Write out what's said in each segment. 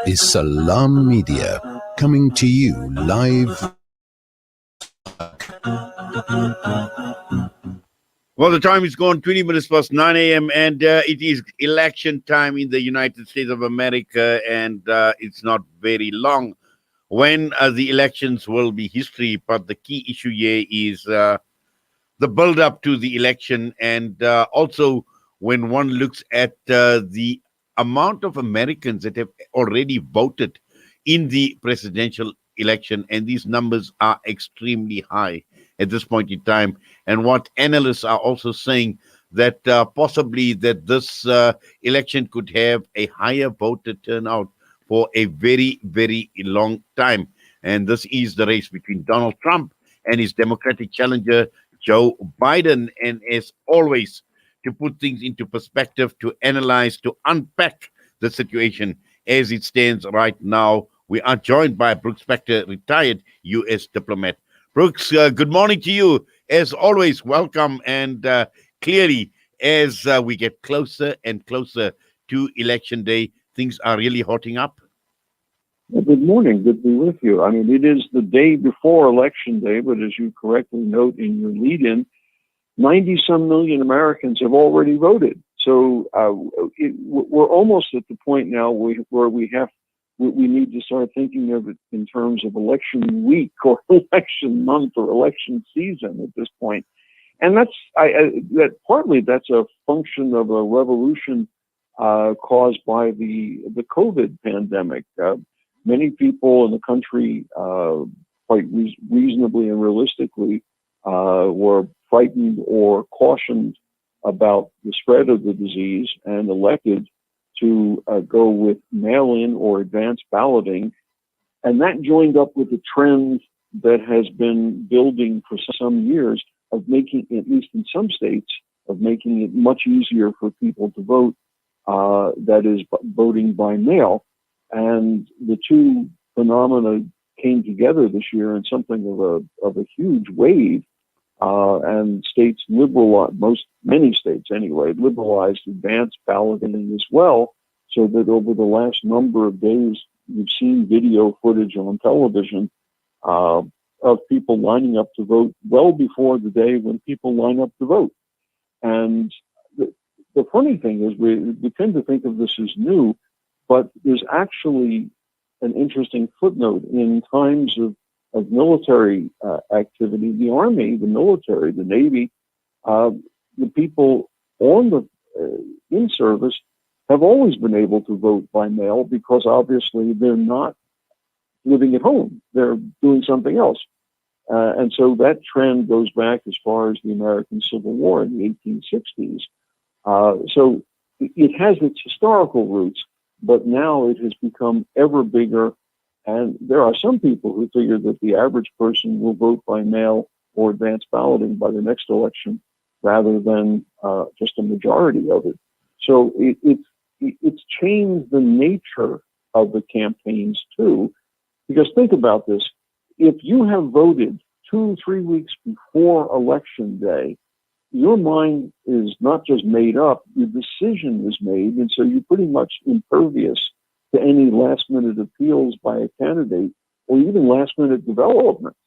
is Salam Media coming to you live. Well, the time is gone 20 minutes past 9 a.m. and it is election time in the United States of America, and it's not very long when the elections will be history. But the key issue here is the build up to the election, and also when one looks at the amount of Americans that have already voted in the presidential election, and these numbers are extremely high at this point in time. And what analysts are also saying that possibly that this election could have a higher voter turnout for a very, very long time. And this is the race between Donald Trump and his Democratic challenger, Joe Biden. And as always, to put things into perspective, to analyze, to unpack the situation as it stands right now, we are joined by Brooks Spector, retired U.S. diplomat. Brooks, good morning to you. As always, welcome. And clearly, as we get closer and closer to Election Day, things are really hotting up. Well, good morning. Good to be with you. I mean, it is the day before Election Day, but as you correctly note in your lead-in, 90-some million Americans have already voted. So we're almost at the point now where we need to start thinking of it in terms of election week or election month or election season at this point. And that's a function of a revolution caused by the COVID pandemic. Many people in the country, quite reasonably and realistically, were frightened or cautioned about the spread of the disease and elected to go with mail-in or advanced balloting. And that joined up with the trend that has been building for some years of making, at least in some states, of making it much easier for people to vote, that is voting by mail. And the two phenomena came together this year in something of a huge wave. And states many states anyway, liberalized advanced balloting as well, so that over the last number of days, you've seen video footage on television of people lining up to vote well before the day when people line up to vote. And the funny thing is we tend to think of this as new, but there's actually an interesting footnote in times of military activity. The Army, the military, the Navy, the people in service have always been able to vote by mail because obviously they're not living at home. They're doing something else. And so that trend goes back as far as the American Civil War in the 1860s. So it has its historical roots, but now it has become ever bigger. And there are some people who figure that the average person will vote by mail or advanced balloting by the next election rather than just a majority of it. So it's changed the nature of the campaigns too. Because think about this. If you have voted 2-3 weeks before Election Day, your mind is not just made up, your decision is made. And so you're pretty much impervious to any last-minute appeals by a candidate or even last-minute developments,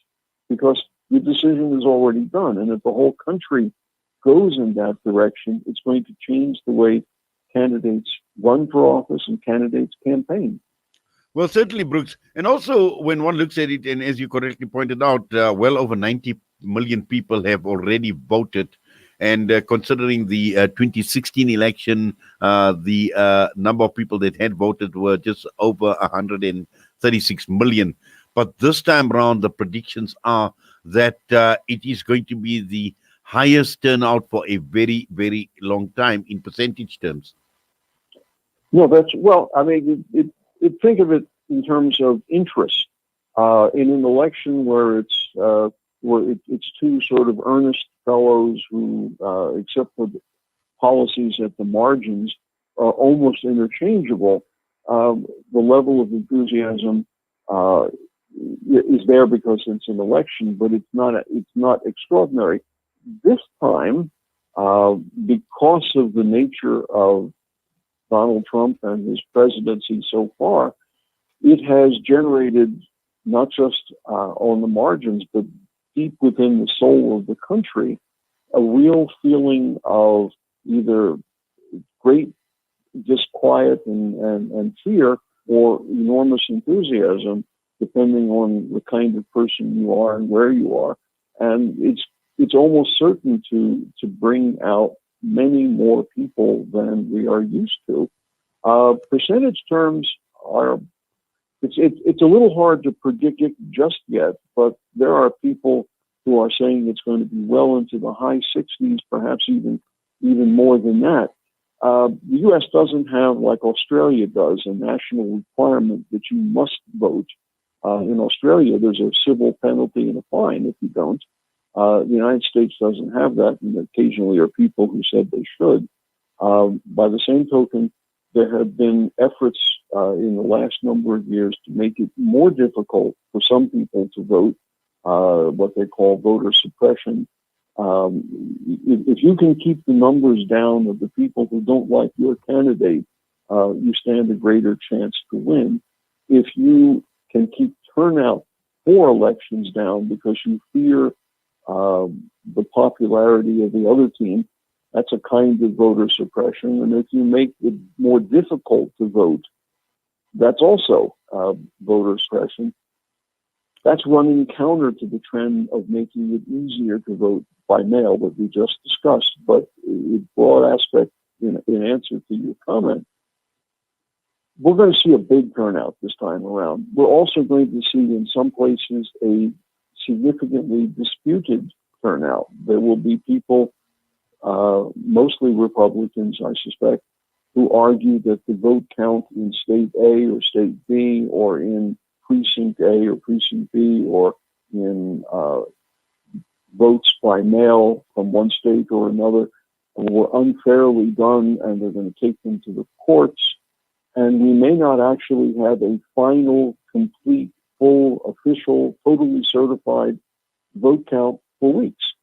because your decision is already done. And if the whole country goes in that direction, it's going to change the way candidates run for office and candidates campaign. Well, certainly, Brooks. And also, when one looks at it, and as you correctly pointed out, well over 90 million people have already voted. And considering the 2016 election, the number of people that had voted were just over 136 million. But this time around, the predictions are that it is going to be the highest turnout for a very, very long time in percentage terms. No, I mean, think of it in terms of interest. In an election where it's two sort of earnest fellows who, except for the policies at the margins, are almost interchangeable. The level of enthusiasm is there because it's an election, but it's not extraordinary. This time, because of the nature of Donald Trump and his presidency so far, it has generated not just on the margins, but deep within the soul of the country, a real feeling of either great disquiet and fear or enormous enthusiasm, depending on the kind of person you are and where you are. And it's almost certain to bring out many more people than we are used to. Percentage terms are, it's a little hard to predict it just yet, but there are people who are saying it's going to be well into the high 60s, perhaps even more than that. The U.S. doesn't have, like Australia does, a national requirement that you must vote. In Australia, there's a civil penalty and a fine if you don't. The United States doesn't have that, and occasionally are people who said they should. By the same token, there have been efforts in the last number of years to make it more difficult for some people to vote, what they call voter suppression. If you can keep the numbers down of the people who don't like your candidate, you stand a greater chance to win. If you can keep turnout for elections down because you fear the popularity of the other team, that's a kind of voter suppression. And if you make it more difficult to vote, that's also voter suppression. That's running counter to the trend of making it easier to vote by mail that we just discussed. But in broad aspect, in answer to your comment, we're going to see a big turnout this time around. We're also going to see in some places a significantly disputed turnout. There will be people, mostly Republicans, I suspect, who argue that the vote count in state A or state B or in precinct A or precinct B or in votes by mail from one state or another were unfairly done, and they're going to take them to the courts. And we may not actually have a final, complete, full, official, totally certified vote count for weeks.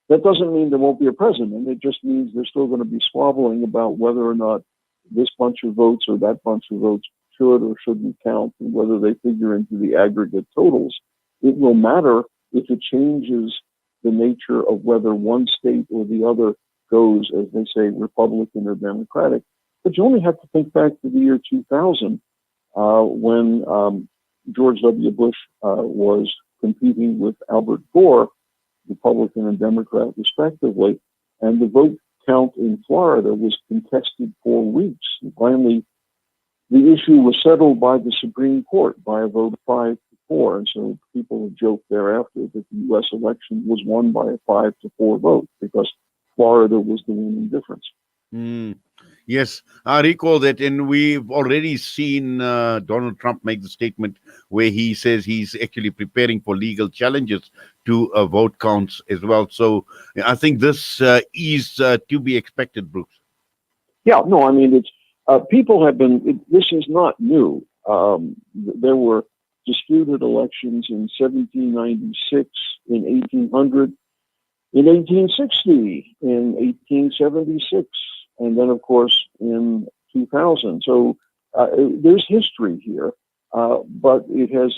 That doesn't mean there won't be a president. It just means there's still going to be squabbling about whether or not this bunch of votes or that bunch of votes should or shouldn't count and whether they figure into the aggregate totals. It will matter if it changes the nature of whether one state or the other goes, as they say, Republican or Democratic. But you only have to think back to the year 2000 when George W. Bush was competing with Albert Gore, Republican and Democrat respectively, and the vote count in Florida was contested for weeks. And finally, the issue was settled by the Supreme Court by a vote of 5-4. And so people have joked thereafter that the U.S. election was won by a 5-4 vote because Florida was the winning difference. Yes, I recall that, and we've already seen Donald Trump make the statement where he says he's actually preparing for legal challenges to vote counts as well. So I think this is to be expected, Bruce. Yeah, no, I mean, it's people have been, this is not new. There were disputed elections in 1796, in 1800, in 1860, in 1876, and then, of course, in 2000. So there's history here, but it has,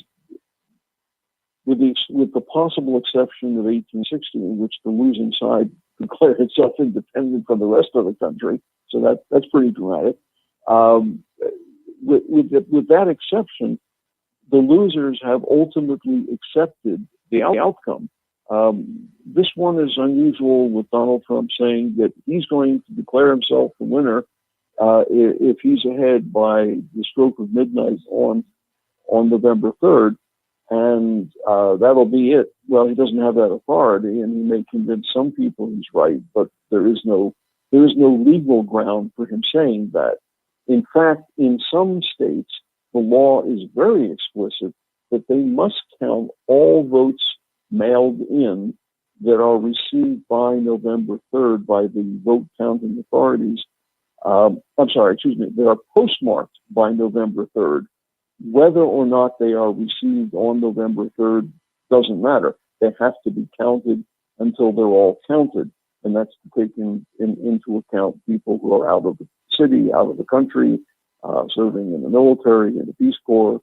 with the possible exception of 1860, in which the losing side declared itself independent from the rest of the country. So that's pretty dramatic. With that exception, the losers have ultimately accepted the outcome. This one is unusual, with Donald Trump saying that he's going to declare himself the winner if he's ahead by the stroke of midnight on November 3rd, and that'll be it. Well, he doesn't have that authority, and he may convince some people he's right, but there is no legal ground for him saying that. In fact, in some states, the law is very explicit that they must count all votes mailed in that are received by November 3rd by the vote counting authorities. They are postmarked by November 3rd. Whether or not they are received on November 3rd doesn't matter. They have to be counted until they're all counted. And that's taking into account people who are out of the city, out of the country, serving in the military, in the Peace Corps,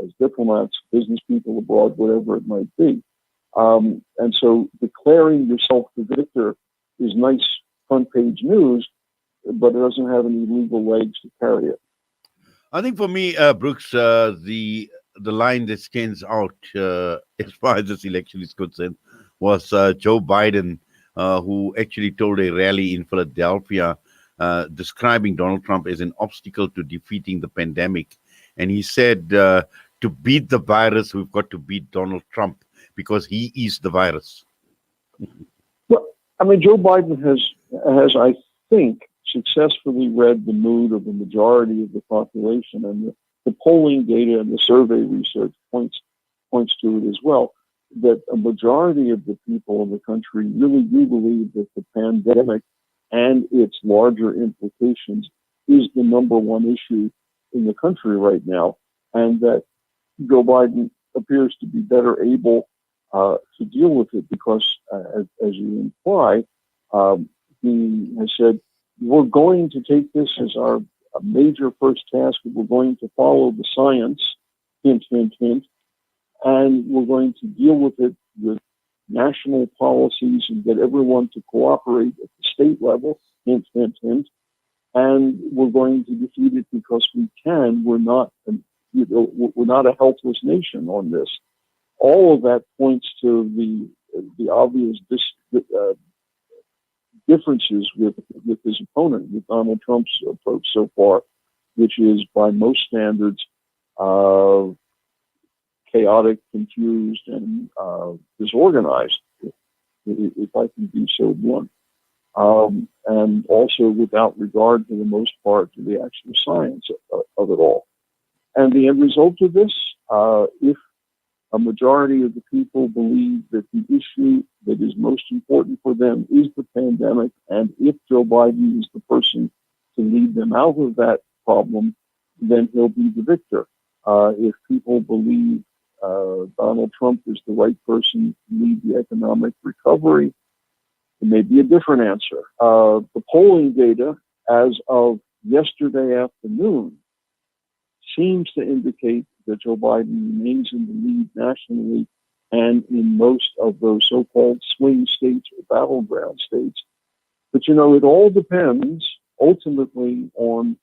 as diplomats, business people abroad, whatever it might be. And so declaring yourself the victor is nice front page news, but it doesn't have any legal legs to carry it. I think for me, Brooks, the line that stands out as far as this election is concerned was Joe Biden, who actually told a rally in Philadelphia describing Donald Trump as an obstacle to defeating the pandemic. And he said, to beat the virus, we've got to beat Donald Trump because he is the virus. Well, I mean, Joe Biden has, I think, successfully read the mood of the majority of the population, and the polling data and the survey research points to it as well, that a majority of the people in the country really do believe that the pandemic and its larger implications is the number one issue in the country right now, and that Joe Biden appears to be better able to deal with it because, as you imply, he has said, we're going to take this as our major first task. We're going to follow the science, hint, hint, hint, and we're going to deal with it with national policies and get everyone to cooperate at the state level, hint, hint, hint, and we're going to defeat it because we can. We're not a helpless nation on this. All of that points to the obvious differences with his opponent, with Donald Trump's approach so far, which is by most standards chaotic, confused, and disorganized, if I can be so blunt, and also without regard, for the most part, to the actual science of it all. And the end result of this, if a majority of the people believe that the issue that is most important for them is the pandemic, and if Joe Biden is the person to lead them out of that problem, then he'll be the victor. If people believe Donald Trump is the right person to lead the economic recovery, it may be a different answer. The polling data as of yesterday afternoon seems to indicate that Joe Biden remains in the lead nationally and in most of those so-called swing states or battleground states. But, it all depends ultimately on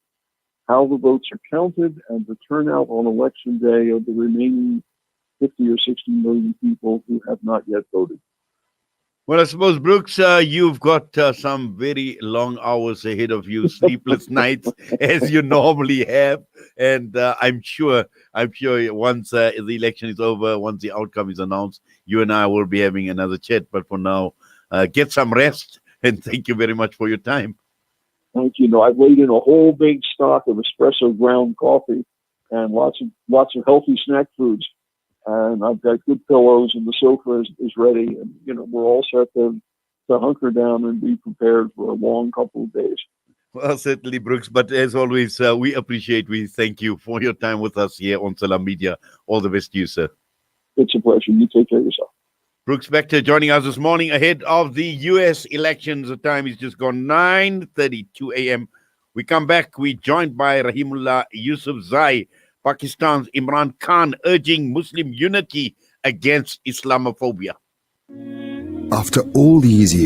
how the votes are counted and the turnout on election day of the remaining 50 or 60 million people who have not yet voted. Well, I suppose, Brooks, you've got some very long hours ahead of you, sleepless nights, as you normally have. And I'm sure once the election is over, once the outcome is announced, you and I will be having another chat. But for now, get some rest. And thank you very much for your time. Thank you. I've laid in a whole big stock of espresso ground coffee and lots of healthy snack foods. And I've got good pillows, and the sofa is ready. And, we're all set to hunker down and be prepared for a long couple of days. Well, certainly, Brooks. But as always, we thank you for your time with us here on Salam Media. All the best to you, sir. It's a pleasure. You take care of yourself. Brooks Spector joining us this morning ahead of the U.S. elections. The time is just gone 9:32 a.m. We come back. We're joined by Rahimullah Yousafzai, Pakistan's Imran Khan, urging Muslim unity against Islamophobia. After all these years,